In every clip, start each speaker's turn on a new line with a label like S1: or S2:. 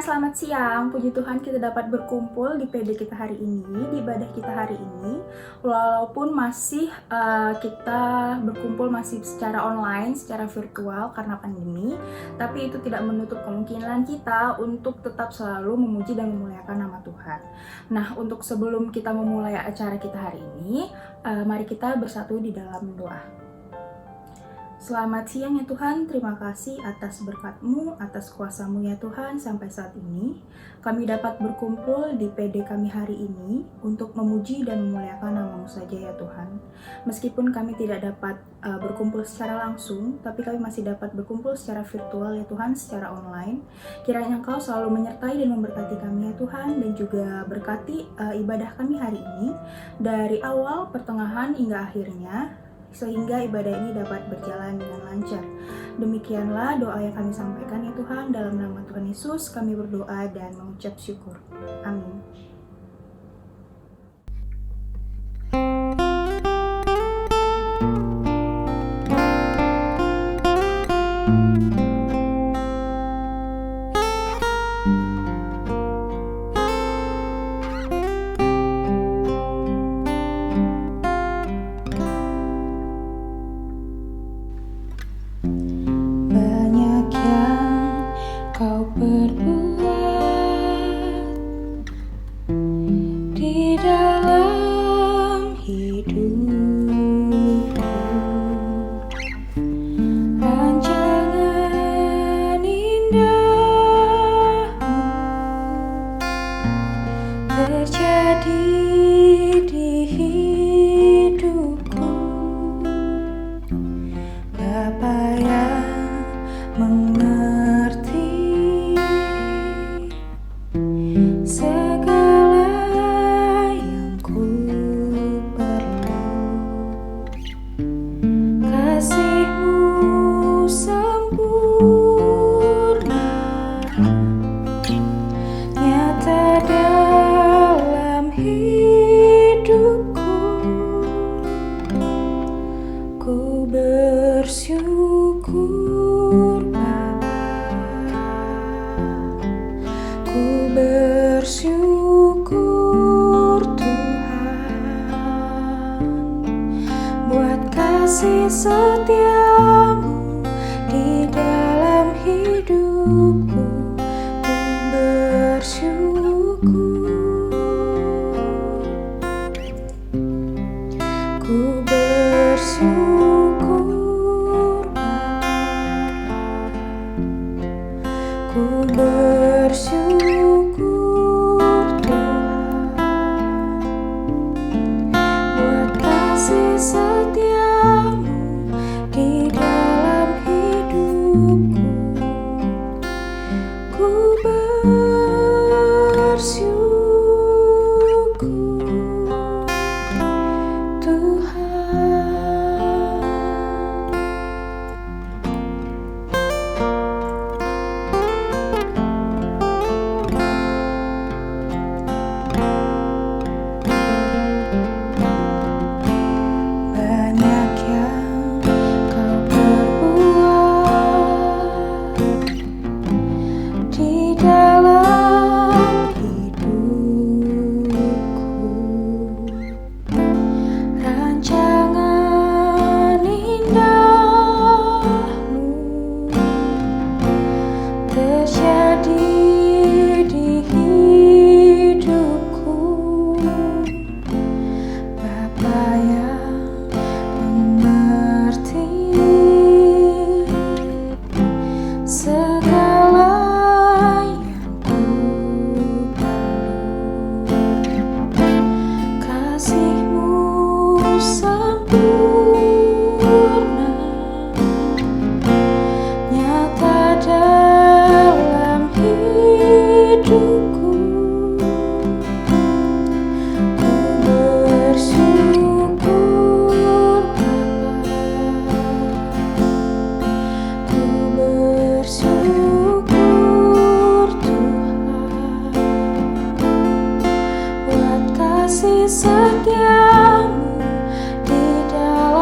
S1: selamat siang. Puji Tuhan kita dapat berkumpul di PD kita hari ini, di ibadah kita hari ini. Walaupun masih kita berkumpul masih secara online, secara virtual karena pandemi, tapi itu tidak menutup kemungkinan kita untuk tetap selalu memuji dan memuliakan nama Tuhan. Nah, untuk sebelum kita memulai acara kita hari ini, mari kita bersatu di dalam doa. Selamat siang ya Tuhan, terima kasih atas berkat-Mu, atas kuasa-Mu ya Tuhan. Sampai saat ini kami dapat berkumpul di PD kami hari ini untuk memuji dan memuliakan nama-Mu saja ya Tuhan. Meskipun kami tidak dapat berkumpul secara langsung, tapi kami masih dapat berkumpul secara virtual ya Tuhan, secara online. Kiranya Engkau selalu menyertai dan memberkati kami ya Tuhan, dan juga berkati ibadah kami hari ini dari awal, pertengahan hingga akhirnya, sehingga ibadah ini dapat berjalan dengan lancar. Demikianlah doa yang kami sampaikan ya Tuhan, dalam nama Tuhan Yesus kami berdoa dan mengucap syukur. Amin.
S2: Kau berbuat di dalam hidupku, rancangan indahmu terjadi di hidupku. Bapa yang mengerti segala yang ku perlu, kasih-Mu sempurna nyata dalam hidupku. Ku bersyukur Bapa, ku bersyukur Tuhan, buat kasih setia-Mu di dalam hidupku. Ku bersyukur, ku bersyukur Bapa, ku bersyukur Tuhan, buat kasih setia-Mu di dalam hidupku. Ku bersyukur Tuhan. Banyak yang Kau perbuat di dalam hidupku, rancangan indahmu terjadi di hidupku. Bapa yang mengerti segala yang ku perlu, kasih-Mu sempurna nyata dalam hidupku. Ku bersyukur Bapa, ku bersyukur Tuhan, buat kasih setia-Mu di dalam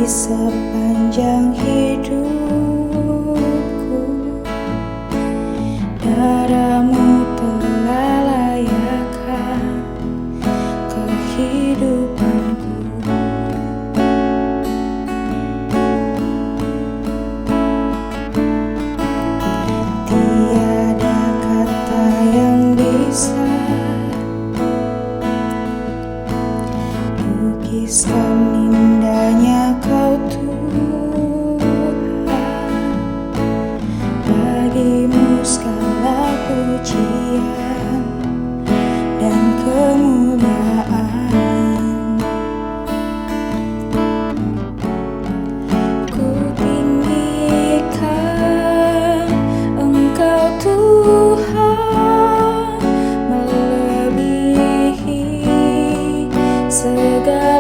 S2: sepanjang hidupku. Darahmu telah layakkan kehidupanku. Tiada kata yang bisa lukiskan indahnya Kau Tuhan. Bagimu segala pujian dan kemuliaan. Ku tinggikan Engkau Tuhan, melebihi segalanya.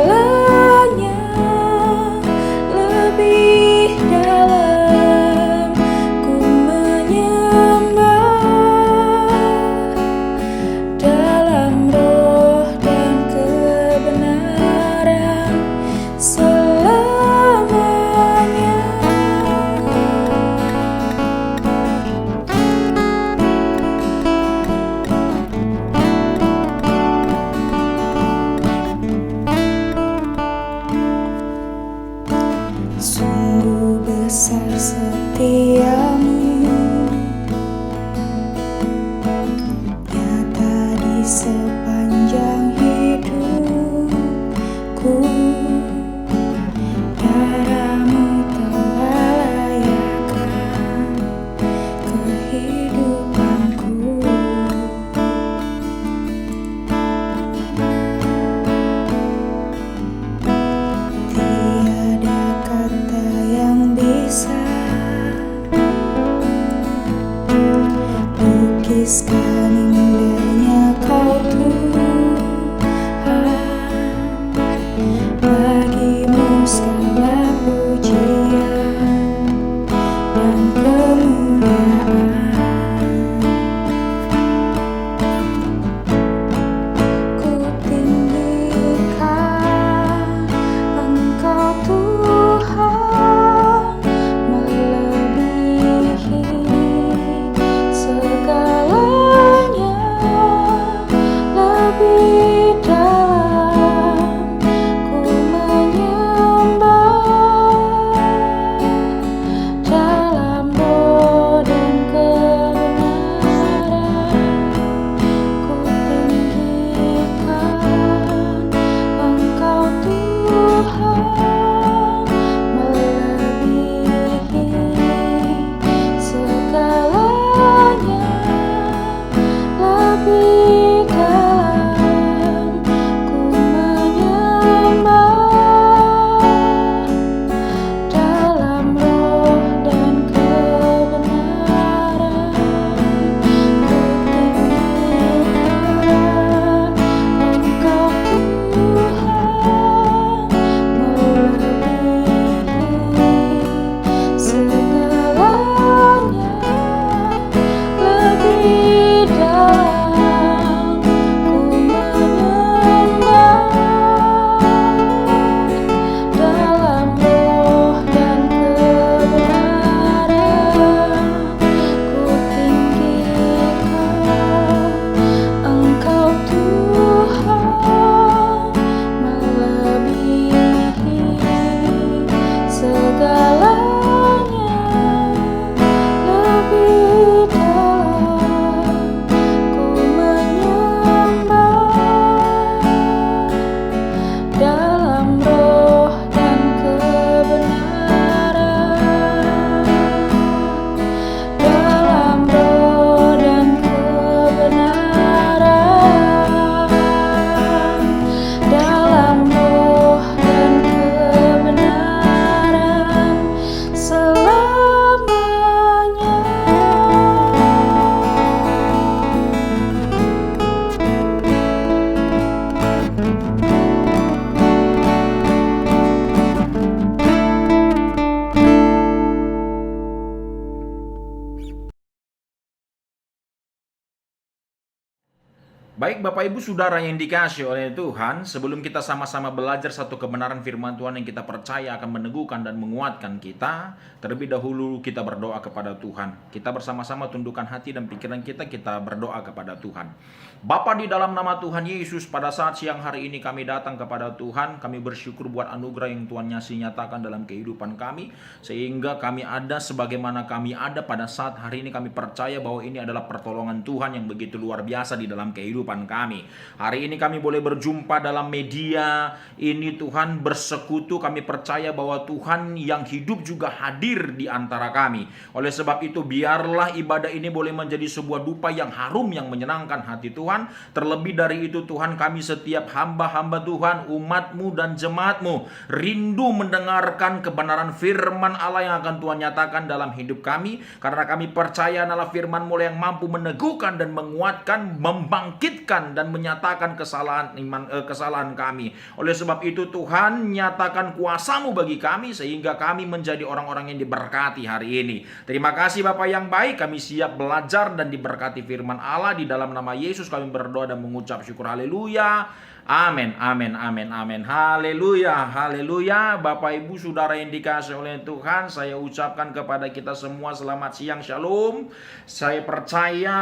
S3: Baik Bapak Ibu Saudara yang dikasihi oleh Tuhan, sebelum kita sama-sama belajar satu kebenaran firman Tuhan yang kita percaya akan meneguhkan dan menguatkan kita, terlebih dahulu kita berdoa kepada Tuhan. Kita bersama-sama tundukkan hati dan pikiran kita berdoa kepada Tuhan. Bapa, di dalam nama Tuhan Yesus, pada saat siang hari ini kami datang kepada Tuhan. Kami bersyukur buat anugerah yang Tuhan nyatakan dalam kehidupan kami, sehingga kami ada sebagaimana kami ada pada saat hari ini. Kami percaya bahwa ini adalah pertolongan Tuhan yang begitu luar biasa di dalam kehidupan kami. Hari ini kami boleh berjumpa dalam media ini, Tuhan, bersekutu. Kami percaya bahwa Tuhan yang hidup juga hadir di antara kami. Oleh sebab itu, biarlah ibadah ini boleh menjadi sebuah dupa yang harum, yang menyenangkan hati Tuhan. Terlebih dari itu, Tuhan, kami setiap hamba-hamba Tuhan, umat-Mu dan jemaat-Mu, rindu mendengarkan kebenaran firman Allah yang akan Tuhan nyatakan dalam hidup kami. Karena kami percaya adalah firman-Mu yang mampu meneguhkan dan menguatkan, membangkitkan dan menyatakan kesalahan kami. Oleh sebab itu, Tuhan, nyatakan kuasa-Mu bagi kami sehingga kami menjadi orang-orang yang diberkati hari ini. Terima kasih Bapa yang baik, kami siap belajar dan diberkati firman Allah. Di dalam nama Yesus kami berdoa dan mengucap syukur. Haleluya. Amin, amin, amin, amin. Haleluya, haleluya. Bapak Ibu Saudara yang dikasihi oleh Tuhan, saya ucapkan kepada kita semua selamat siang, shalom. Saya percaya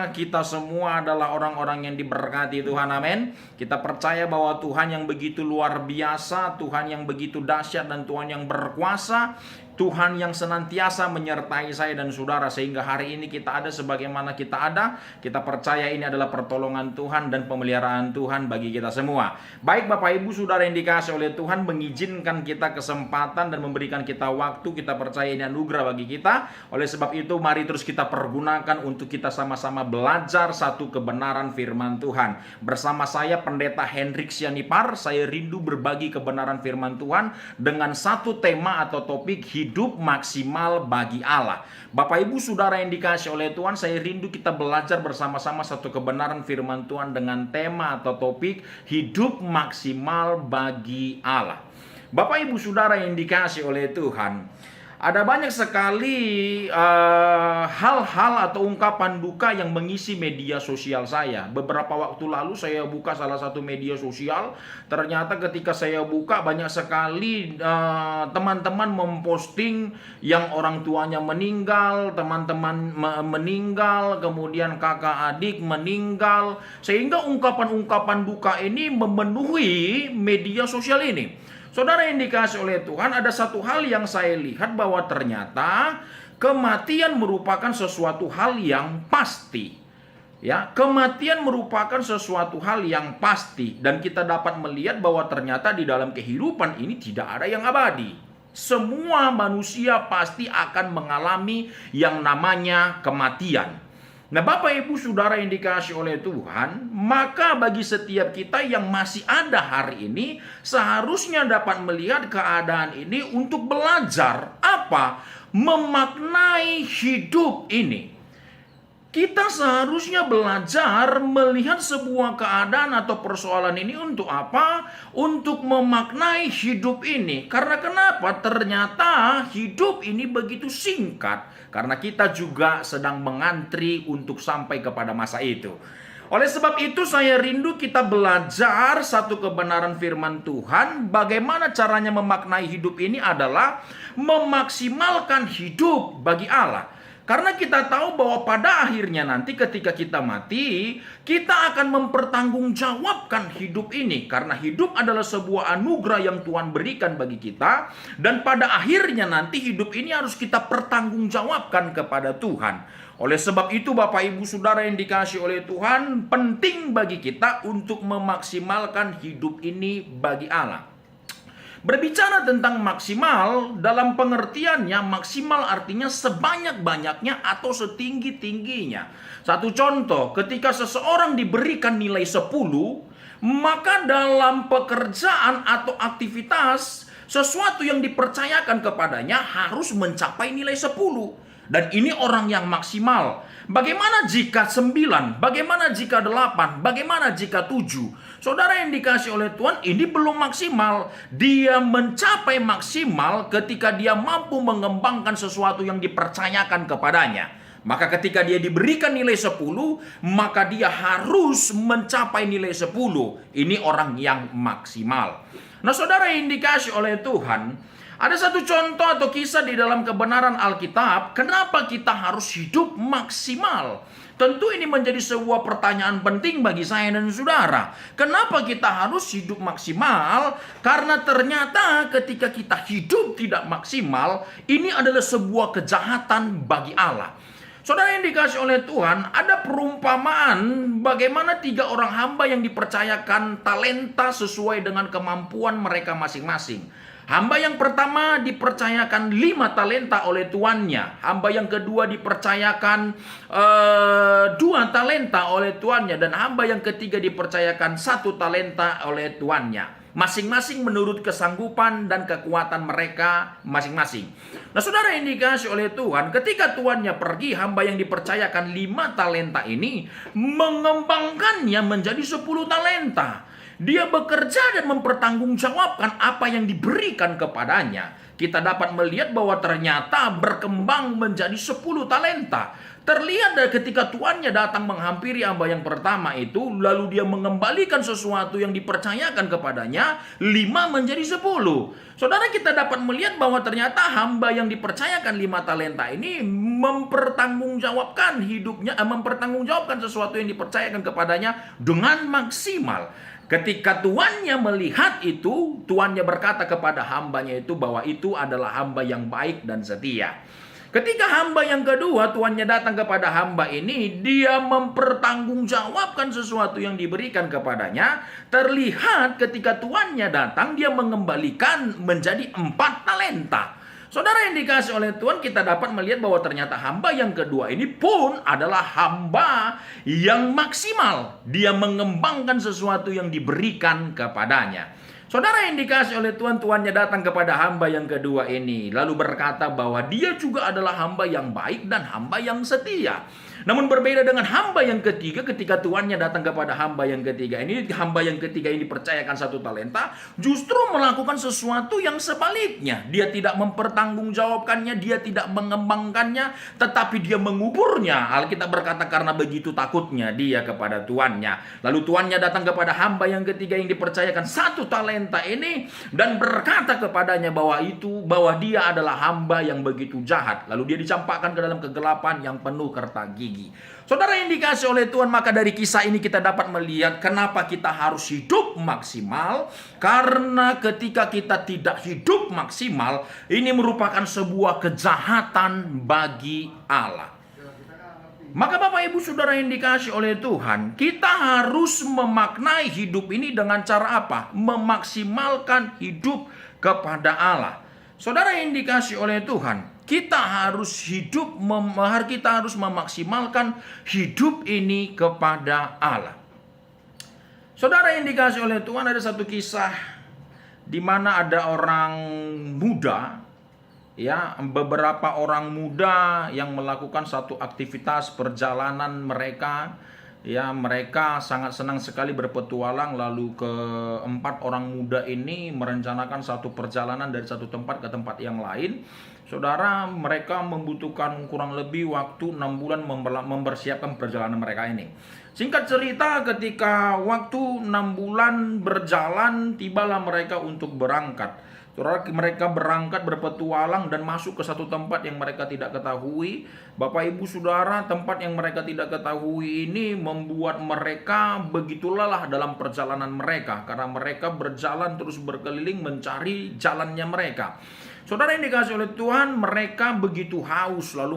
S3: kita semua adalah orang-orang yang diberkati Tuhan, amin. Kita percaya bahwa Tuhan yang begitu luar biasa, Tuhan yang begitu dahsyat, dan Tuhan yang berkuasa, Tuhan yang senantiasa menyertai saya dan saudara, sehingga hari ini kita ada sebagaimana kita ada. Kita percaya ini adalah pertolongan Tuhan dan pemeliharaan Tuhan bagi kita semua. Baik Bapak Ibu Saudara yang dikasihi oleh Tuhan, mengizinkan kita kesempatan dan memberikan kita waktu. Kita percaya ini anugerah bagi kita. Oleh sebab itu, mari terus kita pergunakan untuk kita sama-sama belajar satu kebenaran firman Tuhan. Bersama saya Pendeta Hendrik Sianipar, saya rindu berbagi kebenaran firman Tuhan dengan satu tema atau topik, hidup maksimal bagi Allah. Bapak Ibu Saudara yang dikasihi oleh Tuhan, saya rindu kita belajar bersama-sama satu kebenaran firman Tuhan dengan tema atau topik, hidup maksimal bagi Allah. Bapak Ibu Saudara yang dikasihi oleh Tuhan, ada banyak sekali hal-hal atau ungkapan duka yang mengisi media sosial saya. Beberapa waktu lalu saya buka salah satu media sosial. Ternyata ketika saya buka, banyak sekali teman-teman memposting yang orang tuanya meninggal, teman-teman meninggal, kemudian kakak adik meninggal. Sehingga ungkapan-ungkapan duka ini memenuhi media sosial ini. Saudara yang dikasihi oleh Tuhan, ada satu hal yang saya lihat bahwa ternyata kematian merupakan sesuatu hal yang pasti. Ya, kematian merupakan sesuatu hal yang pasti, dan kita dapat melihat bahwa ternyata di dalam kehidupan ini tidak ada yang abadi. Semua manusia pasti akan mengalami yang namanya kematian. Nah, Bapak Ibu Saudara yang dikasihi oleh Tuhan, maka bagi setiap kita yang masih ada hari ini, seharusnya dapat melihat keadaan ini untuk belajar apa? Memaknai hidup ini. Kita seharusnya belajar melihat sebuah keadaan atau persoalan ini untuk apa? Untuk memaknai hidup ini. Karena kenapa? Ternyata hidup ini begitu singkat. Karena kita juga sedang mengantri untuk sampai kepada masa itu. Oleh sebab itu saya rindu kita belajar satu kebenaran firman Tuhan. Bagaimana caranya memaknai hidup ini adalah memaksimalkan hidup bagi Allah. Karena kita tahu bahwa pada akhirnya nanti ketika kita mati, kita akan mempertanggungjawabkan hidup ini. Karena hidup adalah sebuah anugerah yang Tuhan berikan bagi kita. Dan pada akhirnya nanti hidup ini harus kita pertanggungjawabkan kepada Tuhan. Oleh sebab itu Bapak Ibu Saudara yang dikasihi oleh Tuhan, penting bagi kita untuk memaksimalkan hidup ini bagi Allah. Berbicara tentang maksimal, dalam pengertiannya maksimal artinya sebanyak-banyaknya atau setinggi-tingginya. Satu contoh, ketika seseorang diberikan nilai 10, maka dalam pekerjaan atau aktivitas, sesuatu yang dipercayakan kepadanya harus mencapai nilai 10. Dan ini orang yang maksimal. Bagaimana jika 9? Bagaimana jika 8? Bagaimana jika 7? Saudara yang dikasihi oleh Tuhan, ini belum maksimal. Dia mencapai maksimal ketika dia mampu mengembangkan sesuatu yang dipercayakan kepadanya. Maka ketika dia diberikan nilai 10, maka dia harus mencapai nilai 10. Ini orang yang maksimal. Nah, saudara, yang dikasih oleh Tuhan, ada satu contoh atau kisah di dalam kebenaran Alkitab, kenapa kita harus hidup maksimal? Tentu ini menjadi sebuah pertanyaan penting bagi saya dan saudara. Kenapa kita harus hidup maksimal? Karena ternyata ketika kita hidup tidak maksimal, ini adalah sebuah kejahatan bagi Allah. Saudara yang dikasih oleh Tuhan, ada perumpamaan bagaimana 3 orang hamba yang dipercayakan talenta sesuai dengan kemampuan mereka masing-masing. Hamba yang pertama dipercayakan 5 talenta oleh tuannya. Hamba yang kedua dipercayakan 2 talenta oleh tuannya. Dan hamba yang ketiga dipercayakan 1 talenta oleh tuannya. Masing-masing menurut kesanggupan dan kekuatan mereka masing-masing. Nah, saudara yang dikasih oleh Tuhan, ketika tuannya pergi, hamba yang dipercayakan 5 talenta ini mengembangkannya menjadi 10 talenta. Dia bekerja dan mempertanggungjawabkan apa yang diberikan kepadanya. Kita dapat melihat bahwa ternyata berkembang menjadi 10 talenta. Terlihat dari ketika tuannya datang menghampiri hamba yang pertama itu, lalu dia mengembalikan sesuatu yang dipercayakan kepadanya, 5 menjadi 10. Saudara, kita dapat melihat bahwa ternyata hamba yang dipercayakan 5 talenta ini mempertanggungjawabkan hidupnya, mempertanggungjawabkan sesuatu yang dipercayakan kepadanya dengan maksimal. Ketika tuannya melihat itu, tuannya berkata kepada hambanya itu bahwa itu adalah hamba yang baik dan setia. Ketika hamba yang kedua, tuannya datang kepada hamba ini, dia mempertanggungjawabkan sesuatu yang diberikan kepadanya. Terlihat ketika tuannya datang, dia mengembalikan menjadi 4 talenta. Saudara yang dikasih oleh Tuhan, kita dapat melihat bahwa ternyata hamba yang kedua ini pun adalah hamba yang maksimal. Dia mengembangkan sesuatu yang diberikan kepadanya. Saudara yang dikasih oleh Tuhan, tuannya datang kepada hamba yang kedua ini, lalu berkata bahwa dia juga adalah hamba yang baik dan hamba yang setia. Namun berbeda dengan hamba yang ketiga, ketika tuannya datang kepada hamba yang ketiga ini, hamba yang ketiga ini dipercayakan 1 talenta, justru melakukan sesuatu yang sebaliknya. Dia tidak mempertanggungjawabkannya, dia tidak mengembangkannya, tetapi dia menguburnya. Alkitab berkata karena begitu takutnya dia kepada tuannya. Lalu tuannya datang kepada hamba yang ketiga yang dipercayakan 1 talenta ini dan berkata kepadanya bahwa dia adalah hamba yang begitu jahat. Lalu dia dicampakkan ke dalam kegelapan yang penuh kerta gigi. Saudara yang dikasih oleh Tuhan, maka dari kisah ini kita dapat melihat kenapa kita harus hidup maksimal. Karena ketika kita tidak hidup maksimal, ini merupakan sebuah kejahatan bagi Allah. Maka Bapak Ibu Saudara yang dikasih oleh Tuhan, kita harus memaknai hidup ini dengan cara apa? Memaksimalkan hidup kepada Allah. Saudara yang dikasih oleh Tuhan, kita harus memaksimalkan hidup ini kepada Allah. Saudara yang dikasih oleh Tuhan, ada satu kisah di mana ada orang muda, ya, beberapa orang muda yang melakukan satu aktivitas perjalanan mereka. Ya, mereka sangat senang sekali berpetualang. Lalu keempat orang muda ini merencanakan satu perjalanan dari satu tempat ke tempat yang lain. Saudara, mereka membutuhkan kurang lebih waktu 6 bulan mempersiapkan perjalanan mereka ini. Singkat cerita, ketika waktu 6 bulan berjalan, tibalah mereka untuk berangkat. Saudara, mereka berangkat berpetualang dan masuk ke satu tempat yang mereka tidak ketahui. Bapak Ibu Saudara, tempat yang mereka tidak ketahui ini membuat mereka begitu lelah dalam perjalanan mereka, karena mereka berjalan terus berkeliling mencari jalannya mereka. Saudara yang dikasih oleh Tuhan, mereka begitu haus, lalu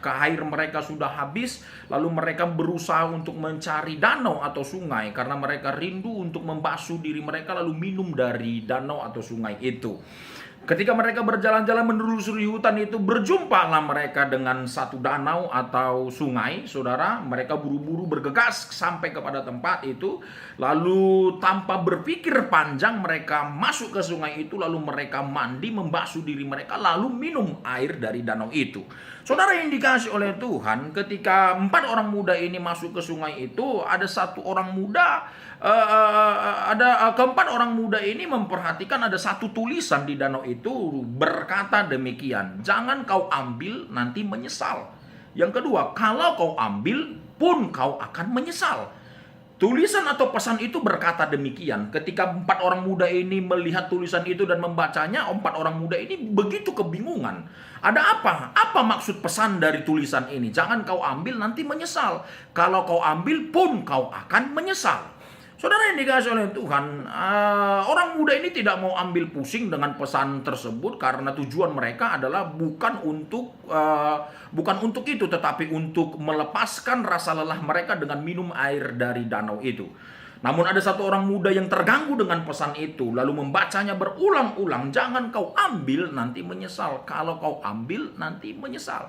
S3: air mereka sudah habis, lalu mereka berusaha untuk mencari danau atau sungai karena mereka rindu untuk membasuh diri mereka lalu minum dari danau atau sungai itu. Ketika mereka berjalan-jalan menelusuri hutan itu, berjumpalah mereka dengan satu danau atau sungai. Saudara, mereka buru-buru bergegas sampai kepada tempat itu. Lalu tanpa berpikir panjang mereka masuk ke sungai itu. Lalu mereka mandi, membasuh diri mereka, lalu minum air dari danau itu. Saudara yang dikasih oleh Tuhan, ketika 4 orang muda ini masuk ke sungai itu, ada satu orang muda, keempat orang muda ini memperhatikan ada satu tulisan di danau itu berkata demikian, jangan kau ambil nanti menyesal. Yang kedua, kalau kau ambil pun kau akan menyesal. Tulisan atau pesan itu berkata demikian. Ketika 4 orang muda ini melihat tulisan itu dan membacanya, 4 orang muda ini begitu kebingungan. Ada apa? Apa maksud pesan dari tulisan ini? Jangan kau ambil, nanti menyesal. Kalau kau ambil pun kau akan menyesal. Saudara yang dikasih oleh Tuhan, orang muda ini tidak mau ambil pusing dengan pesan tersebut karena tujuan mereka adalah bukan untuk itu, tetapi untuk melepaskan rasa lelah mereka dengan minum air dari danau itu. Namun ada satu orang muda yang terganggu dengan pesan itu, lalu membacanya berulang-ulang. Jangan kau ambil, nanti menyesal. Kalau kau ambil, nanti menyesal.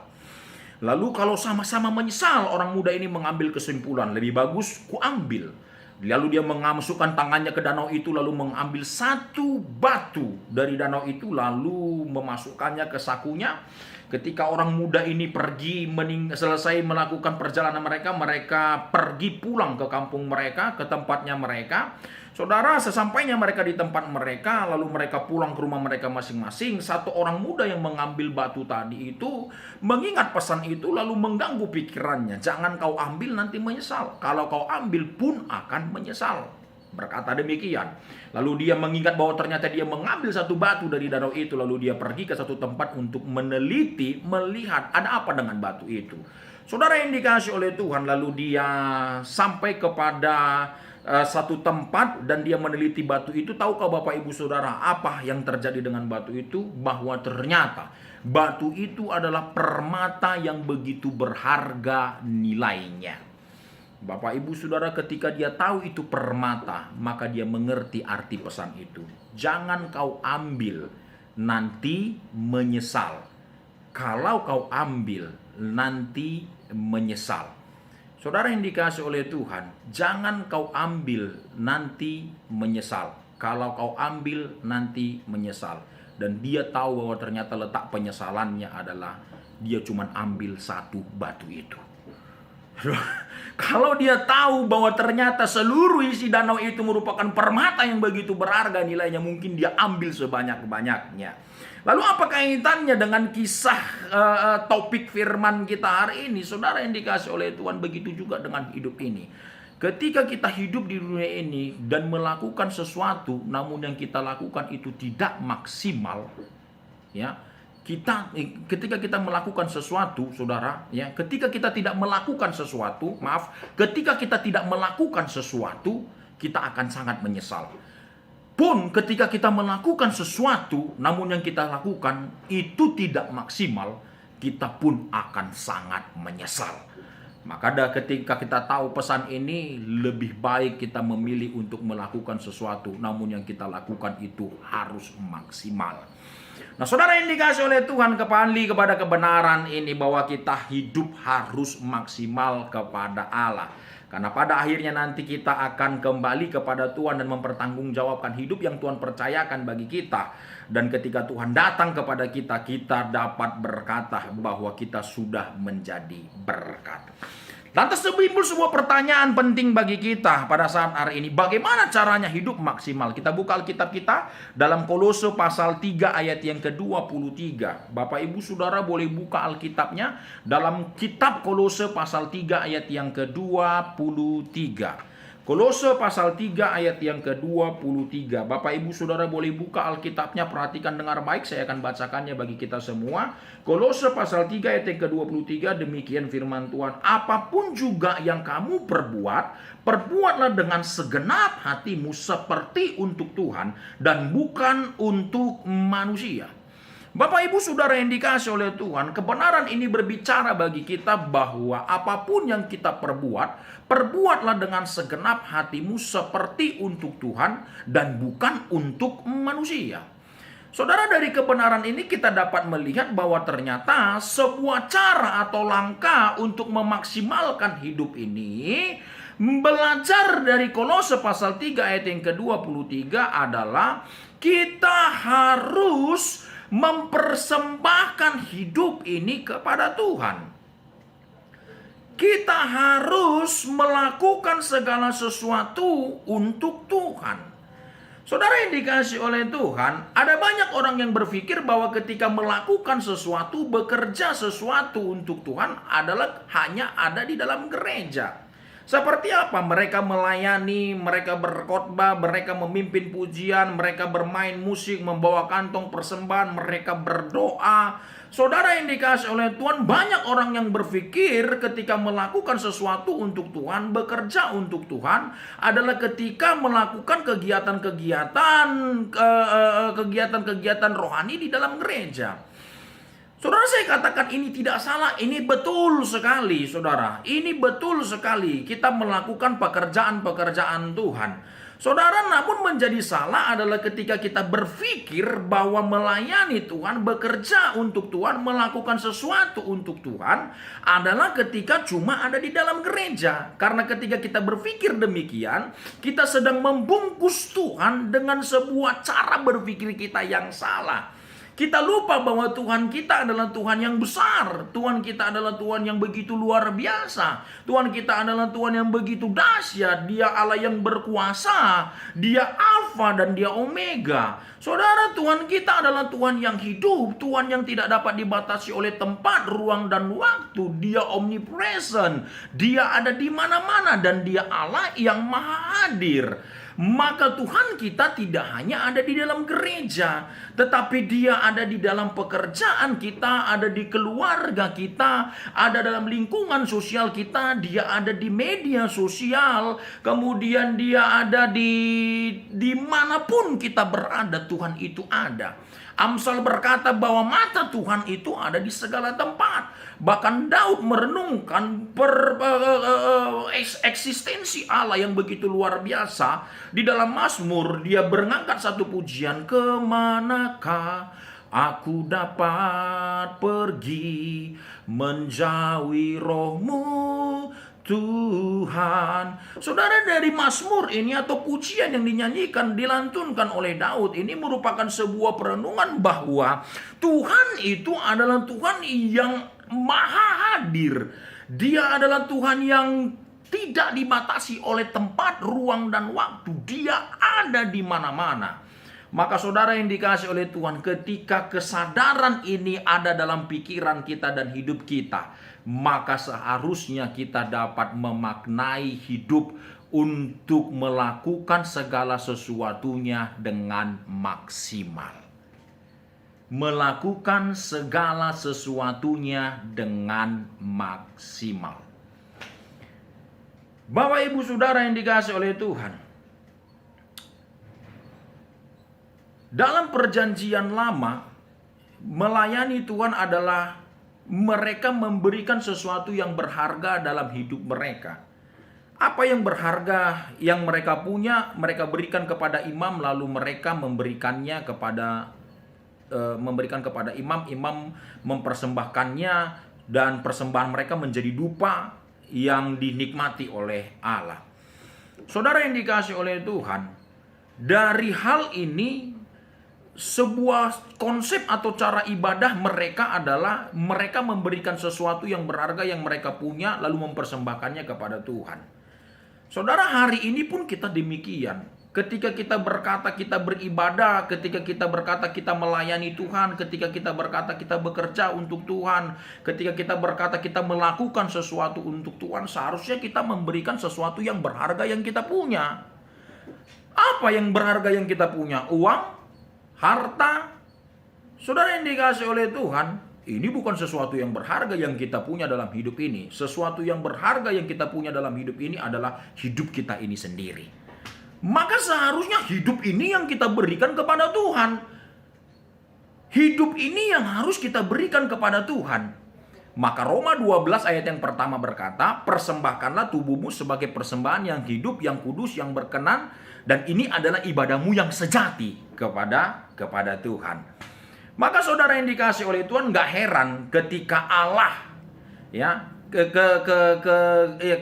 S3: Lalu kalau sama-sama menyesal, orang muda ini mengambil kesimpulan, lebih bagus ku ambil. Lalu dia memasukkan tangannya ke danau itu, lalu mengambil satu batu dari danau itu, lalu memasukkannya ke sakunya. Ketika orang muda ini pergi selesai melakukan perjalanan mereka, mereka pergi pulang ke kampung mereka, ke tempatnya mereka. Saudara, sesampainya mereka di tempat mereka, lalu mereka pulang ke rumah mereka masing-masing. Satu orang muda yang mengambil batu tadi itu mengingat pesan itu, lalu mengganggu pikirannya. Jangan kau ambil, nanti menyesal. Kalau kau ambil pun akan menyesal. Berkata demikian. Lalu dia mengingat bahwa ternyata dia mengambil satu batu dari danau itu, lalu dia pergi ke satu tempat untuk meneliti, melihat ada apa dengan batu itu. Saudara yang dikasih oleh Tuhan, lalu dia sampai kepada satu tempat dan dia meneliti batu itu. Tahukah Bapak Ibu Saudara apa yang terjadi dengan batu itu? Bahwa ternyata batu itu adalah permata yang begitu berharga nilainya. Bapak Ibu Saudara, ketika dia tahu itu permata, maka dia mengerti arti pesan itu. Jangan kau ambil, nanti menyesal. Kalau kau ambil, nanti menyesal. Saudara yang dikasih oleh Tuhan, jangan kau ambil, nanti menyesal. Kalau kau ambil, nanti menyesal. Dan dia tahu bahwa ternyata letak penyesalannya adalah dia cuma ambil satu batu itu. Kalau dia tahu bahwa ternyata seluruh isi danau itu merupakan permata yang begitu berharga nilainya, mungkin dia ambil sebanyak-banyaknya. Lalu apa kaitannya dengan kisah topik firman kita hari ini? Saudara yang dikasih oleh Tuhan, begitu juga dengan hidup ini. Ketika kita hidup di dunia ini dan melakukan sesuatu, namun yang kita lakukan itu tidak maksimal, ya. Ketika kita melakukan sesuatu, saudara, ya, ketika kita tidak melakukan sesuatu, ketika kita tidak melakukan sesuatu, kita akan sangat menyesal. Pun ketika kita melakukan sesuatu, namun yang kita lakukan itu tidak maksimal, kita pun akan sangat menyesal. Maka ketika kita tahu pesan ini, lebih baik kita memilih untuk melakukan sesuatu, namun yang kita lakukan itu harus maksimal. Nah, saudara yang dikasih oleh Tuhan, kembali kepada kebenaran ini bahwa kita hidup harus maksimal kepada Allah. Karena pada akhirnya nanti kita akan kembali kepada Tuhan dan mempertanggungjawabkan hidup yang Tuhan percayakan bagi kita. Dan ketika Tuhan datang kepada kita, kita dapat berkata bahwa kita sudah menjadi berkat. Lantas timbul sebuah pertanyaan penting bagi kita pada saat hari ini. Bagaimana caranya hidup maksimal? Kita buka Alkitab kita dalam Kolose pasal 3 ayat yang ke-23. Bapak Ibu Saudara boleh buka Alkitabnya dalam kitab Kolose pasal 3 ayat yang ke-23. Kolose pasal 3 ayat yang ke-23. Bapak Ibu Saudara boleh buka Alkitabnya, perhatikan dengar baik, saya akan bacakannya bagi kita semua. Kolose pasal 3 ayat yang ke-23, demikian firman Tuhan. Apapun juga yang kamu perbuat, perbuatlah dengan segenap hatimu seperti untuk Tuhan dan bukan untuk manusia. Bapak Ibu Saudara yang dikasih oleh Tuhan, kebenaran ini berbicara bagi kita bahwa apapun yang kita perbuat, perbuatlah dengan segenap hatimu seperti untuk Tuhan dan bukan untuk manusia. Saudara, dari kebenaran ini kita dapat melihat bahwa ternyata sebuah cara atau langkah untuk memaksimalkan hidup ini, belajar dari Kolose pasal 3 ayat yang ke-23 adalah kita harus mempersembahkan hidup ini kepada Tuhan. Kita harus melakukan segala sesuatu untuk Tuhan. Saudara yang dikasihi oleh Tuhan, ada banyak orang yang berpikir bahwa ketika melakukan sesuatu, bekerja sesuatu untuk Tuhan adalah hanya ada di dalam gereja. Seperti apa? Mereka melayani, mereka berkhotbah, mereka memimpin pujian, mereka bermain musik, membawa kantong persembahan, mereka berdoa. Saudara yang dikasihi oleh Tuhan, banyak orang yang berpikir ketika melakukan sesuatu untuk Tuhan, bekerja untuk Tuhan, adalah ketika melakukan kegiatan rohani di dalam gereja. Saudara, saya katakan ini tidak salah, ini betul sekali, saudara. Ini betul sekali, kita melakukan pekerjaan-pekerjaan Tuhan. Saudara, namun menjadi salah adalah ketika kita berpikir bahwa melayani Tuhan, bekerja untuk Tuhan, melakukan sesuatu untuk Tuhan adalah ketika cuma ada di dalam gereja. Karena ketika kita berpikir demikian, kita sedang membungkus Tuhan dengan sebuah cara berpikir kita yang salah. Kita lupa bahwa Tuhan kita adalah Tuhan yang besar. Tuhan kita adalah Tuhan yang begitu luar biasa. Tuhan kita adalah Tuhan yang begitu dahsyat. Dia Allah yang berkuasa. Dia Alfa dan Dia Omega. Saudara, Tuhan kita adalah Tuhan yang hidup. Tuhan yang tidak dapat dibatasi oleh tempat, ruang, dan waktu. Dia omnipresent. Dia ada di mana-mana dan Dia Allah yang maha hadir. Maka Tuhan kita tidak hanya ada di dalam gereja, tetapi Dia ada di dalam pekerjaan kita, ada di keluarga kita, ada dalam lingkungan sosial kita, Dia ada di media sosial, kemudian Dia ada di manapun kita berada, Tuhan itu ada. Amsal berkata bahwa mata Tuhan itu ada di segala tempat. Bahkan Daud merenungkan eksistensi Allah yang begitu luar biasa. Di dalam Mazmur dia mengangkat satu pujian, kemanakah aku dapat pergi menjauhi roh-Mu Tuhan. Saudara, dari Mazmur ini atau pujian yang dinyanyikan, dilantunkan oleh Daud ini merupakan sebuah perenungan bahwa Tuhan itu adalah Tuhan yang maha hadir. Dia adalah Tuhan yang tidak dibatasi oleh tempat, ruang, dan waktu. Dia ada di mana-mana. Maka saudara yang dikasihi oleh Tuhan, ketika kesadaran ini ada dalam pikiran kita dan hidup kita, maka seharusnya kita dapat memaknai hidup untuk melakukan segala sesuatunya dengan maksimal. Melakukan segala sesuatunya dengan maksimal. Bapak Ibu Saudara yang dikasihi oleh Tuhan, dalam perjanjian lama, melayani Tuhan adalah mereka memberikan sesuatu yang berharga dalam hidup mereka. Apa yang berharga yang mereka punya, mereka berikan kepada imam, lalu mereka memberikan kepada imam. Imam mempersembahkannya, dan persembahan mereka menjadi dupa yang dinikmati oleh Allah. Saudara yang dikasihi oleh Tuhan, dari hal ini sebuah konsep atau cara ibadah mereka adalah mereka memberikan sesuatu yang berharga yang mereka punya lalu mempersembahkannya kepada Tuhan. Saudara, hari ini pun kita demikian. Ketika kita berkata kita beribadah, ketika kita berkata kita melayani Tuhan, ketika kita berkata kita bekerja untuk Tuhan, ketika kita berkata kita melakukan sesuatu untuk Tuhan, seharusnya kita memberikan sesuatu yang berharga yang kita punya. Apa yang berharga yang kita punya? Uang? Harta? Saudara yang dikasihi oleh Tuhan, ini bukan sesuatu yang berharga yang kita punya dalam hidup ini. Sesuatu yang berharga yang kita punya dalam hidup ini adalah hidup kita ini sendiri. Maka seharusnya hidup ini yang kita berikan kepada Tuhan. Hidup ini yang harus kita berikan kepada Tuhan. Maka Roma 12 ayat yang pertama berkata, persembahkanlah tubuhmu sebagai persembahan yang hidup, yang kudus, yang berkenan, dan ini adalah ibadahmu yang sejati kepada Tuhan. Maka saudara yang dikasihi oleh Tuhan, gak heran ketika Allah,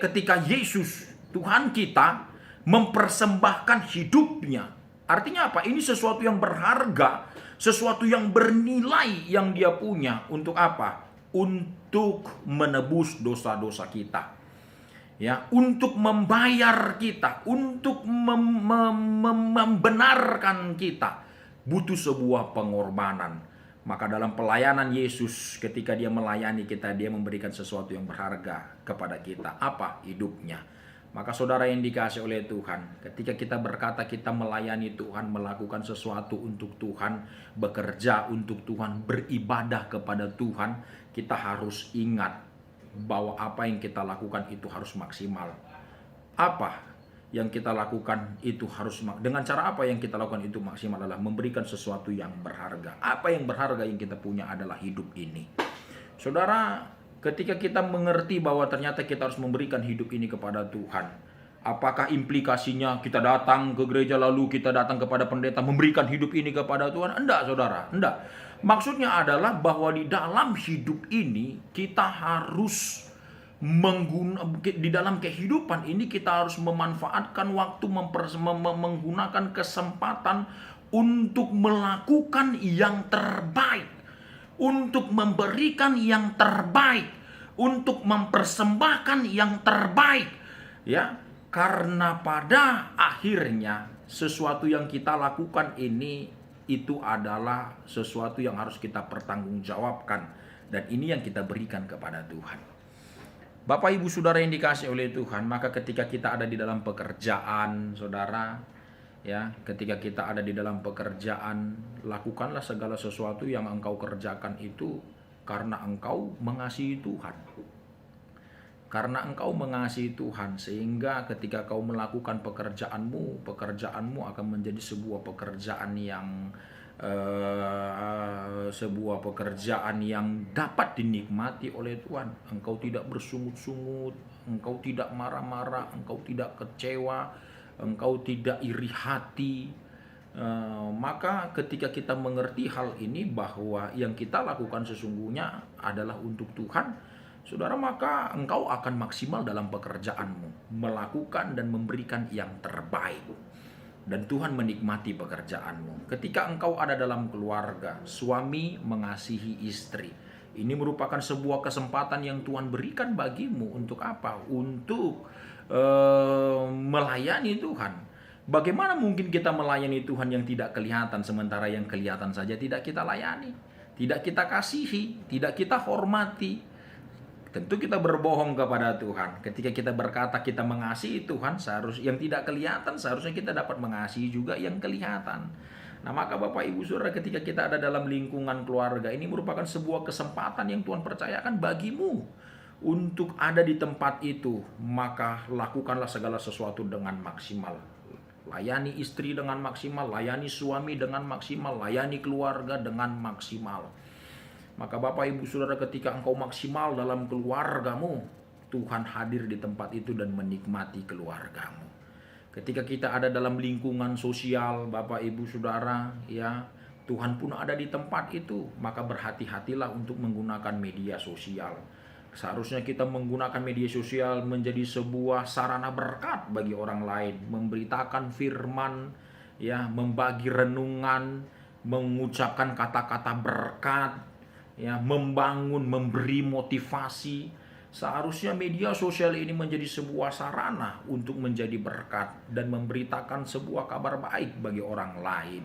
S3: ketika Yesus Tuhan kita mempersembahkan hidupnya. Artinya apa? Ini sesuatu yang berharga, sesuatu yang bernilai yang dia punya. Untuk apa? Untuk menebus dosa-dosa kita. ya, untuk membayar kita, untuk membenarkan kita, butuh sebuah pengorbanan. Maka dalam pelayanan Yesus, ketika dia melayani kita, dia memberikan sesuatu yang berharga kepada kita. Apa? Hidupnya. Maka saudara yang dikasih oleh Tuhan, ketika kita berkata kita melayani Tuhan, melakukan sesuatu untuk Tuhan, bekerja untuk Tuhan, beribadah kepada Tuhan, kita harus ingat bahwa apa yang kita lakukan itu harus maksimal. Apa yang kita lakukan itu harus, dengan cara apa yang kita lakukan itu maksimal adalah memberikan sesuatu yang berharga. Apa yang berharga yang kita punya adalah hidup ini. Saudara, ketika kita mengerti bahwa ternyata kita harus memberikan hidup ini kepada Tuhan, apakah implikasinya kita datang ke gereja lalu kita datang kepada pendeta memberikan hidup ini kepada Tuhan? Enggak, saudara, enggak. Maksudnya adalah bahwa di dalam hidup ini kita harus di dalam kehidupan ini kita harus memanfaatkan waktu, menggunakan kesempatan untuk melakukan yang terbaik, untuk memberikan yang terbaik, untuk mempersembahkan yang terbaik, ya. Karena pada akhirnya sesuatu yang kita lakukan ini itu adalah sesuatu yang harus kita pertanggungjawabkan, dan ini yang kita berikan kepada Tuhan. Bapak Ibu Saudara yang dikasih oleh Tuhan, maka ketika kita ada di dalam pekerjaan, saudara, ya, ketika kita ada di dalam pekerjaan, lakukanlah segala sesuatu yang engkau kerjakan itu karena engkau mengasihi Tuhan. Karena engkau mengasihi Tuhan, sehingga ketika kau melakukan pekerjaanmu akan menjadi sebuah pekerjaan yang dapat dinikmati oleh Tuhan. Engkau tidak bersungut-sungut, engkau tidak marah-marah, engkau tidak kecewa, engkau tidak iri hati. Maka ketika kita mengerti hal ini bahwa yang kita lakukan sesungguhnya adalah untuk Tuhan, saudara, maka engkau akan maksimal dalam pekerjaanmu, melakukan dan memberikan yang terbaik. Dan Tuhan menikmati pekerjaanmu. Ketika engkau ada dalam keluarga, suami mengasihi istri. Ini merupakan sebuah kesempatan yang Tuhan berikan bagimu untuk apa? Untuk melayani Tuhan. Bagaimana mungkin kita melayani Tuhan yang tidak kelihatan, sementara yang kelihatan saja tidak kita layani, tidak kita kasihi, tidak kita hormati? Tentu kita berbohong kepada Tuhan. Ketika kita berkata kita mengasihi Tuhan, yang tidak kelihatan seharusnya kita dapat mengasihi juga yang kelihatan. Nah, maka Bapak Ibu Saudara, ketika kita ada dalam lingkungan keluarga, ini merupakan sebuah kesempatan yang Tuhan percayakan bagimu untuk ada di tempat itu. Maka lakukanlah segala sesuatu dengan maksimal. Layani istri dengan maksimal, layani suami dengan maksimal, layani keluarga dengan maksimal. Maka Bapak Ibu Saudara, ketika engkau maksimal dalam keluargamu, Tuhan hadir di tempat itu dan menikmati keluargamu. Ketika kita ada dalam lingkungan sosial, Bapak Ibu Saudara, ya, Tuhan pun ada di tempat itu. Maka berhati-hatilah untuk menggunakan media sosial. Seharusnya kita menggunakan media sosial menjadi sebuah sarana berkat bagi orang lain, memberitakan firman, ya, membagi renungan, mengucapkan kata-kata berkat, ya, membangun, memberi motivasi. Seharusnya media sosial ini menjadi sebuah sarana untuk menjadi berkat dan memberitakan sebuah kabar baik bagi orang lain.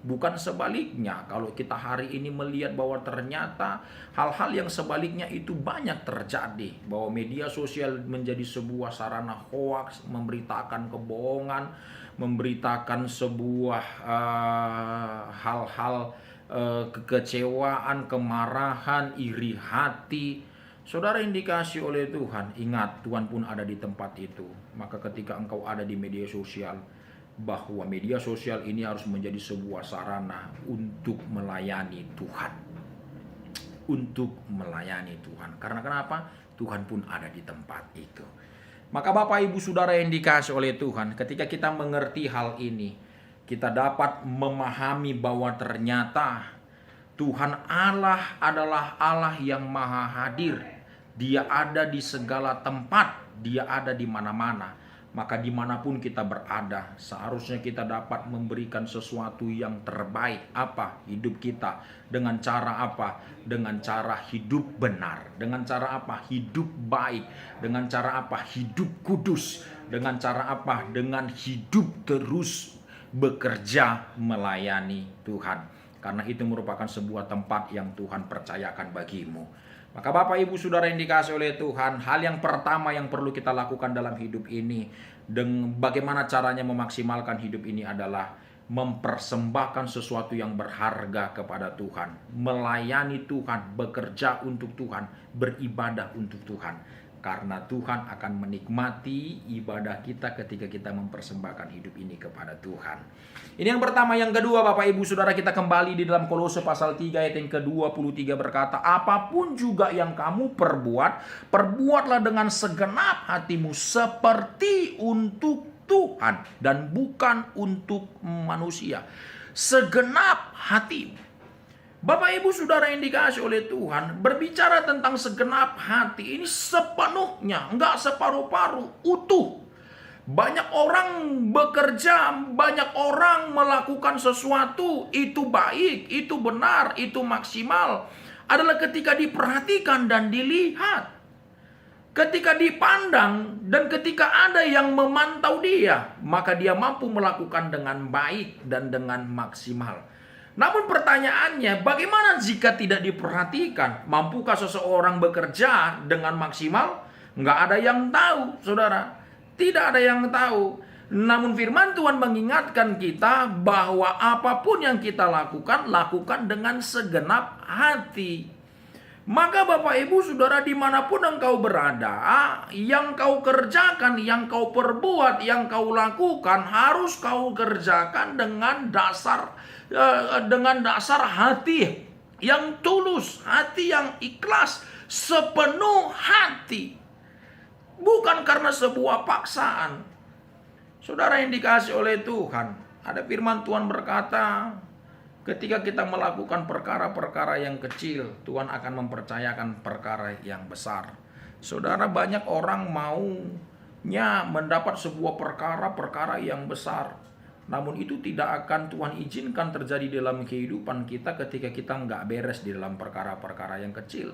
S3: Bukan sebaliknya, kalau kita hari ini melihat bahwa ternyata hal-hal yang sebaliknya itu banyak terjadi, bahwa media sosial menjadi sebuah sarana hoaks, memberitakan kebohongan, memberitakan sebuah hal-hal kekecewaan, kemarahan, iri hati. Saudara yang dikasih oleh Tuhan, ingat Tuhan pun ada di tempat itu. Maka ketika engkau ada di media sosial, bahwa media sosial ini harus menjadi sebuah sarana untuk melayani Tuhan. Untuk melayani Tuhan. Karena kenapa? Tuhan pun ada di tempat itu. Maka Bapak Ibu Saudara yang dikasih oleh Tuhan, ketika kita mengerti hal ini, kita dapat memahami bahwa ternyata Tuhan Allah adalah Allah yang maha hadir. Dia ada di segala tempat, Dia ada di mana-mana. maka dimanapun kita berada, seharusnya kita dapat memberikan sesuatu yang terbaik. Apa? Hidup kita. Dengan cara apa? Dengan cara hidup benar. Dengan cara apa? Hidup baik. Dengan cara apa? Hidup kudus. Dengan cara apa? Dengan hidup terus bekerja melayani Tuhan. Karena itu merupakan sebuah tempat yang Tuhan percayakan bagimu. Maka Bapak Ibu Saudara yang dikasihi oleh Tuhan, hal yang pertama yang perlu kita lakukan dalam hidup ini, dan bagaimana caranya memaksimalkan hidup ini adalah mempersembahkan sesuatu yang berharga kepada Tuhan, melayani Tuhan, bekerja untuk Tuhan, beribadah untuk Tuhan. Karena Tuhan akan menikmati ibadah kita ketika kita mempersembahkan hidup ini kepada Tuhan. Ini yang pertama. Yang kedua, Bapak Ibu Saudara, kita kembali di dalam Kolose pasal 3 ayat yang ke-23 berkata, apapun juga yang kamu perbuat, perbuatlah dengan segenap hatimu seperti untuk Tuhan dan bukan untuk manusia. Segenap hatimu. Bapak Ibu Saudara yang dikasihi oleh Tuhan, berbicara tentang segenap hati ini sepenuhnya, enggak separuh-paruh, utuh. Banyak orang bekerja, banyak orang melakukan sesuatu, itu baik, itu benar, itu maksimal, adalah ketika diperhatikan dan dilihat. Ketika dipandang dan ketika ada yang memantau dia, maka dia mampu melakukan dengan baik dan dengan maksimal. Namun pertanyaannya, bagaimana jika tidak diperhatikan? Mampukah seseorang bekerja dengan maksimal? Nggak ada yang tahu, saudara. Tidak ada yang tahu. Namun firman Tuhan mengingatkan kita bahwa apapun yang kita lakukan, lakukan dengan segenap hati. Maka Bapak Ibu Saudara, dimanapun engkau berada, yang kau kerjakan, yang kau perbuat, yang kau lakukan, harus kau kerjakan dengan dasar hati yang tulus, hati yang ikhlas, sepenuh hati, bukan karena sebuah paksaan. Saudara yang dikasihi oleh Tuhan, ada firman Tuhan berkata, ketika kita melakukan perkara-perkara yang kecil, Tuhan akan mempercayakan perkara yang besar. Saudara, banyak orang maunya mendapat sebuah perkara-perkara yang besar. Namun itu tidak akan Tuhan izinkan terjadi dalam kehidupan kita ketika kita nggak beres di dalam perkara-perkara yang kecil.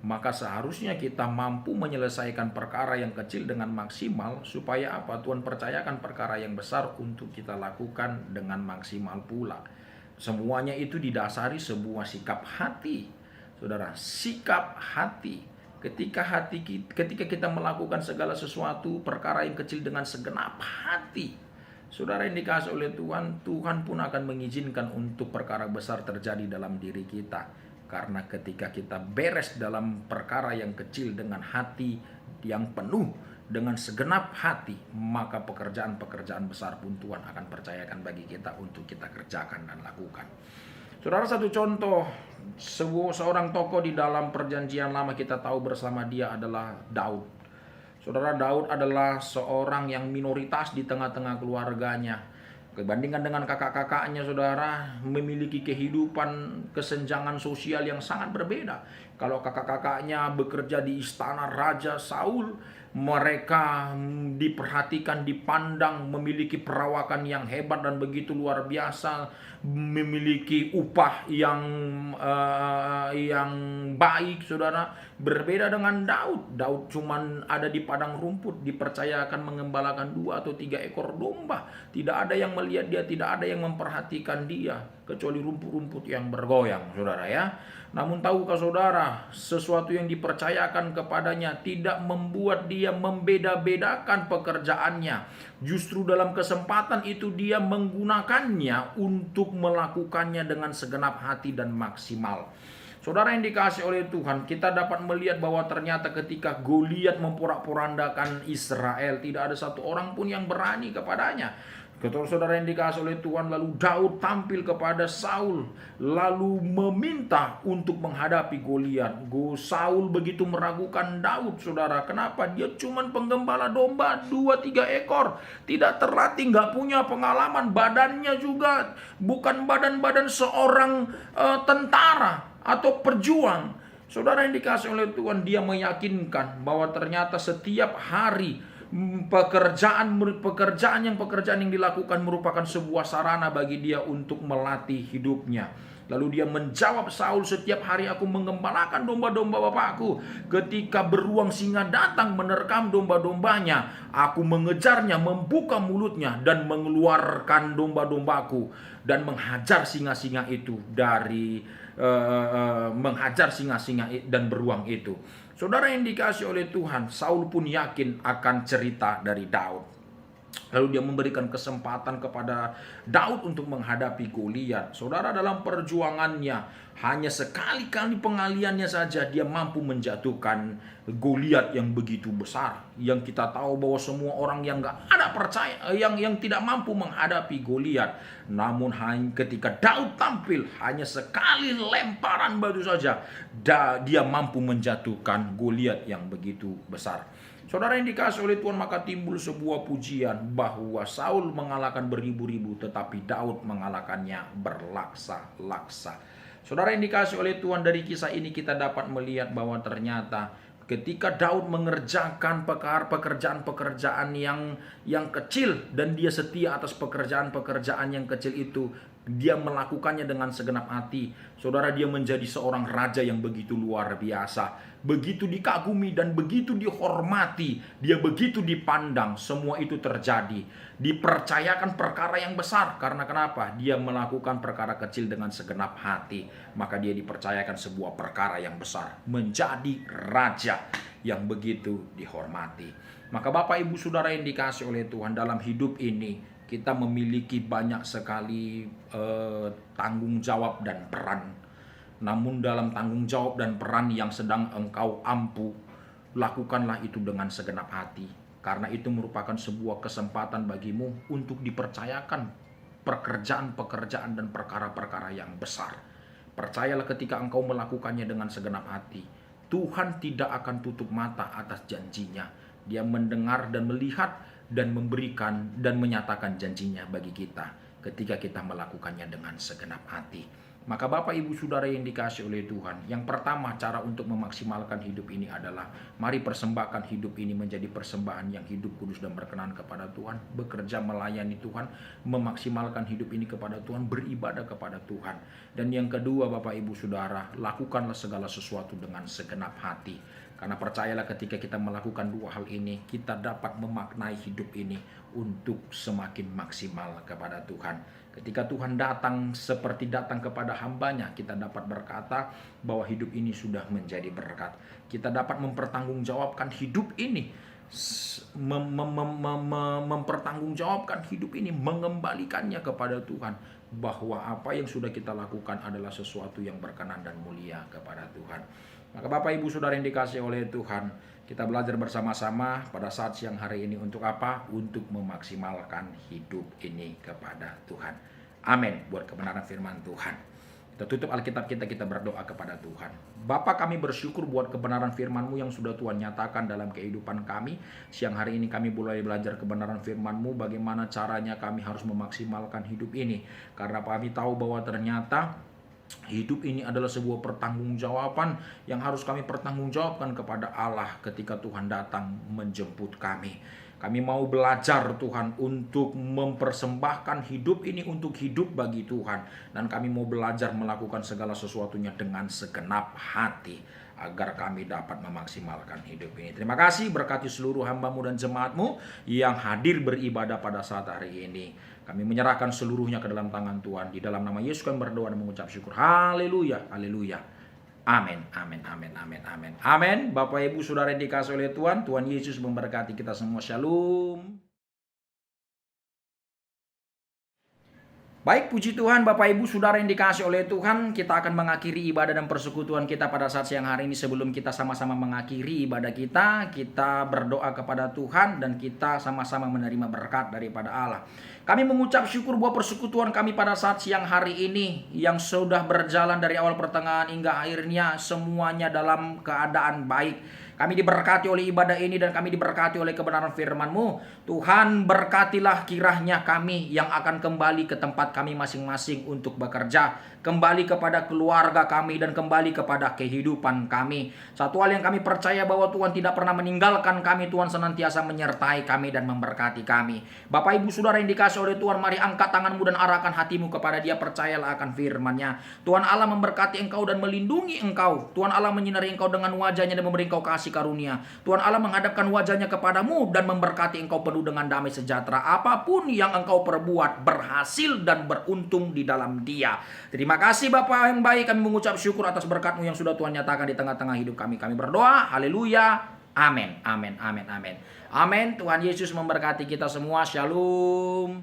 S3: Maka seharusnya kita mampu menyelesaikan perkara yang kecil dengan maksimal. Supaya apa? Tuhan percayakan perkara yang besar untuk kita lakukan dengan maksimal pula. Semuanya itu didasari sebuah sikap hati. Saudara, sikap hati. Ketika kita melakukan segala sesuatu, perkara yang kecil dengan segenap hati, saudara yang dikasihi oleh Tuhan, Tuhan pun akan mengizinkan untuk perkara besar terjadi dalam diri kita. Karena ketika kita beres dalam perkara yang kecil dengan hati yang penuh, dengan segenap hati, maka pekerjaan-pekerjaan besar pun Tuhan akan percayakan bagi kita untuk kita kerjakan dan lakukan. Saudara, satu contoh, seorang tokoh di dalam perjanjian lama kita tahu bersama dia adalah Daud. Saudara, Daud adalah seorang yang minoritas di tengah-tengah keluarganya. Dibandingkan dengan kakak-kakaknya, saudara, memiliki kehidupan kesenjangan sosial yang sangat berbeda. Kalau kakak-kakaknya bekerja di istana Raja Saul, mereka diperhatikan, dipandang, memiliki perawakan yang hebat dan begitu luar biasa, memiliki upah yang baik, saudara. Berbeda dengan Daud. Daud cuman ada di padang rumput, dipercayakan mengembalakan 2 atau 3 ekor domba. Tidak ada yang melihat dia, tidak ada yang memperhatikan dia, kecuali rumput-rumput yang bergoyang, saudara ya. Namun tahukah saudara, sesuatu yang dipercayakan kepadanya tidak membuat dia membeda-bedakan pekerjaannya. Justru dalam kesempatan itu dia menggunakannya untuk melakukannya dengan segenap hati dan maksimal. Saudara yang dikasihi oleh Tuhan, kita dapat melihat bahwa ternyata ketika Goliat memporak-porandakan Israel, tidak ada satu orang pun yang berani kepadanya. Saudara yang dikasihi oleh Tuhan, lalu Daud tampil kepada Saul, lalu meminta untuk menghadapi Goliat. Saul begitu meragukan Daud, saudara. Kenapa? Dia cuma penggembala domba 2-3 ekor, tidak terlatih, nggak punya pengalaman, badannya juga bukan badan-badan seorang tentara atau perjuang. Saudara yang dikasihi oleh Tuhan, dia meyakinkan bahwa ternyata setiap hari pekerjaan yang dilakukan merupakan sebuah sarana bagi dia untuk melatih hidupnya. Lalu dia menjawab, Saul, setiap hari aku mengembalakan domba-domba bapakku. Ketika beruang singa datang menerkam domba-dombanya, aku mengejarnya, membuka mulutnya dan mengeluarkan domba-dombaku dan menghajar singa-singa itu menghajar singa-singa dan beruang itu. Saudara yang dikasihi oleh Tuhan, Saul pun yakin akan cerita dari Daud. Lalu dia memberikan kesempatan kepada Daud untuk menghadapi Goliat. Saudara, dalam perjuangannya hanya sekali-kali pengaliannya saja dia mampu menjatuhkan Goliat yang begitu besar. Yang kita tahu bahwa semua orang yang nggak ada percaya, yang tidak mampu menghadapi Goliat. Namun ketika Daud tampil, hanya sekali lemparan batu saja dia mampu menjatuhkan Goliat yang begitu besar. Saudara yang dikasihi oleh Tuhan, maka timbul sebuah pujian bahwa Saul mengalahkan beribu-ribu tetapi Daud mengalahkannya berlaksa-laksa. Saudara yang dikasihi oleh Tuhan, dari kisah ini kita dapat melihat bahwa ternyata ketika Daud mengerjakan pekerjaan-pekerjaan yang kecil dan dia setia atas pekerjaan-pekerjaan yang kecil itu, dia melakukannya dengan segenap hati. Saudara, dia menjadi seorang raja yang begitu luar biasa, begitu dikagumi dan begitu dihormati. Dia begitu dipandang. Semua itu terjadi, dipercayakan perkara yang besar. Karena kenapa? Dia melakukan perkara kecil dengan segenap hati, maka dia dipercayakan sebuah perkara yang besar, menjadi raja yang begitu dihormati. Maka Bapak Ibu Saudara yang dikasihi oleh Tuhan, dalam hidup ini kita memiliki banyak sekali tanggung jawab dan peran. Namun dalam tanggung jawab dan peran yang sedang engkau ampu, lakukanlah itu dengan segenap hati. Karena itu merupakan sebuah kesempatan bagimu untuk dipercayakan pekerjaan-pekerjaan dan perkara-perkara yang besar. Percayalah, ketika engkau melakukannya dengan segenap hati, Tuhan tidak akan tutup mata atas janjinya. Dia mendengar dan melihat dan memberikan dan menyatakan janjinya bagi kita ketika kita melakukannya dengan segenap hati. Maka Bapak Ibu Saudara yang dikasihi oleh Tuhan, yang pertama cara untuk memaksimalkan hidup ini adalah mari persembahkan hidup ini menjadi persembahan yang hidup, kudus dan berkenan kepada Tuhan. Bekerja melayani Tuhan, memaksimalkan hidup ini kepada Tuhan, beribadah kepada Tuhan. Dan yang kedua Bapak Ibu Saudara, lakukanlah segala sesuatu dengan segenap hati. Karena percayalah, ketika kita melakukan dua hal ini, kita dapat memaknai hidup ini untuk semakin maksimal kepada Tuhan. Ketika Tuhan datang seperti datang kepada hambanya, kita dapat berkata bahwa hidup ini sudah menjadi berkat. Kita dapat mempertanggungjawabkan hidup ini, mempertanggungjawabkan hidup ini, mengembalikannya kepada Tuhan, bahwa apa yang sudah kita lakukan adalah sesuatu yang berkenan dan mulia kepada Tuhan. Maka Bapak Ibu Saudara yang dikasihi oleh Tuhan, kita belajar bersama-sama pada saat siang hari ini untuk apa? Untuk memaksimalkan hidup ini kepada Tuhan. Amin. Buat kebenaran firman Tuhan, kita tutup Alkitab kita berdoa kepada Tuhan. Bapa, kami bersyukur buat kebenaran firman-Mu yang sudah Tuhan nyatakan dalam kehidupan kami. Siang hari ini kami boleh belajar kebenaran firman-Mu, bagaimana caranya kami harus memaksimalkan hidup ini. Karena kami tahu bahwa ternyata hidup ini adalah sebuah pertanggungjawaban yang harus kami pertanggungjawabkan kepada Allah ketika Tuhan datang menjemput kami. Kami mau belajar Tuhan untuk mempersembahkan hidup ini untuk hidup bagi Tuhan. Dan kami mau belajar melakukan segala sesuatunya dengan segenap hati, agar kami dapat memaksimalkan hidup ini. Terima kasih, berkati seluruh hamba-Mu dan jemaat-Mu yang hadir beribadah pada saat hari ini. Kami menyerahkan seluruhnya ke dalam tangan Tuhan. Di dalam nama Yesus kami berdoa dan mengucap syukur. Haleluya, haleluya. Amin, amin, amin, amin, amin. Amin. Bapak Ibu Saudara yang dikasihi oleh Tuhan, Tuhan Yesus memberkati kita semua. Shalom. Baik, puji Tuhan Bapak Ibu Saudara yang dikasihi oleh Tuhan, kita akan mengakhiri ibadah dan persekutuan kita pada saat siang hari ini. Sebelum kita sama-sama mengakhiri ibadah kita berdoa kepada Tuhan dan kita sama-sama menerima berkat daripada Allah. Kami mengucap syukur buat persekutuan kami pada saat siang hari ini yang sudah berjalan dari awal pertengahan hingga akhirnya semuanya dalam keadaan baik. Kami diberkati oleh ibadah ini dan kami diberkati oleh kebenaran firman-Mu. Tuhan, berkatilah kiranya kami yang akan kembali ke tempat kami masing-masing untuk bekerja, kembali kepada keluarga kami dan kembali kepada kehidupan kami. Satu hal yang kami percaya bahwa Tuhan tidak pernah meninggalkan kami, Tuhan senantiasa menyertai kami dan memberkati kami. Bapak Ibu Saudara yang dikasih oleh Tuhan, mari angkat tanganmu dan arahkan hatimu kepada Dia, percayalah akan firman-Nya. Tuhan Allah memberkati engkau dan melindungi engkau. Tuhan Allah menyinari engkau dengan wajah-Nya dan memberi engkau kasih karunia. Tuhan Allah menghadapkan wajah-Nya kepadamu dan memberkati engkau penuh dengan damai sejahtera. Apapun yang engkau perbuat berhasil dan beruntung di dalam Dia. Terima kasih Bapa yang baik, kami mengucap syukur atas berkat-Mu yang sudah Tuhan nyatakan di tengah-tengah hidup kami. Kami berdoa, haleluya, amin, amin, amin, amin. Amin. Tuhan Yesus memberkati kita semua. Shalom.